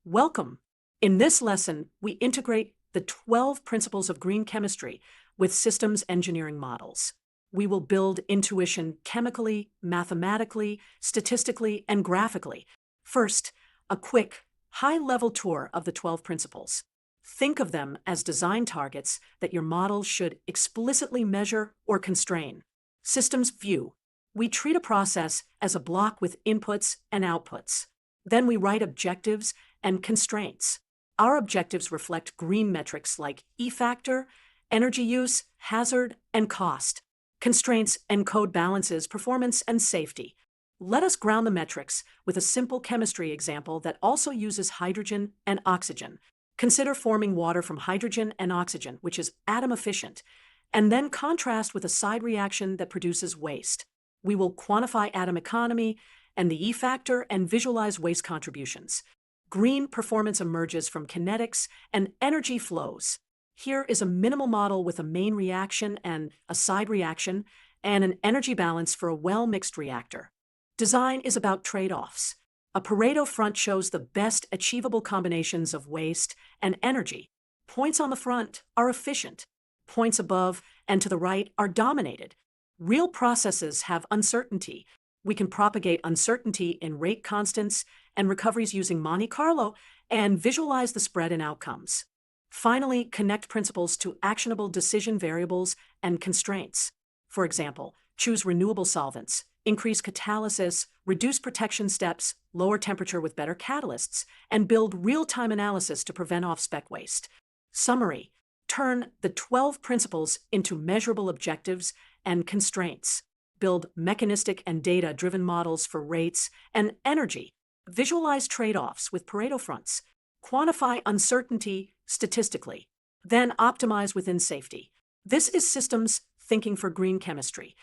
Welcome. In this lesson, we integrate the 12 principles of green chemistry with systems engineering models. We will build intuition chemically, mathematically, statistically, and graphically. First, a quick, high-level tour of the 12 principles. Think of them as design targets that your model should explicitly measure or constrain. Systems view. We treat a process as a block with inputs and outputs. Then we write objectives and constraints. Our objectives reflect green metrics like E-factor, energy use, hazard, and cost. Constraints encode balances, performance, and safety. Let us ground the metrics with a simple chemistry example that also uses hydrogen and oxygen. Consider forming water from hydrogen and oxygen, which is atom efficient, and then contrast with a side reaction that produces waste. We will quantify atom economy and the E-factor and visualize waste contributions. Green performance emerges from kinetics and energy flows. Here is a minimal model with a main reaction and a side reaction, and an energy balance for a well-mixed reactor. Design is about trade-offs. A Pareto front shows the best achievable combinations of waste and energy. Points on the front are efficient. Points above and to the right are dominated. Real processes have uncertainty. We can propagate uncertainty in rate constants and recoveries using Monte Carlo and visualize the spread in outcomes. Finally, connect principles to actionable decision variables and constraints. For example, choose renewable solvents, increase catalysis, reduce protection steps, lower temperature with better catalysts, and build real-time analysis to prevent off-spec waste. Summary: turn the 12 principles into measurable objectives and constraints. Build mechanistic and data-driven models for rates and energy. Visualize trade-offs with Pareto fronts. Quantify uncertainty statistically. Then optimize within safety. This is systems thinking for green chemistry.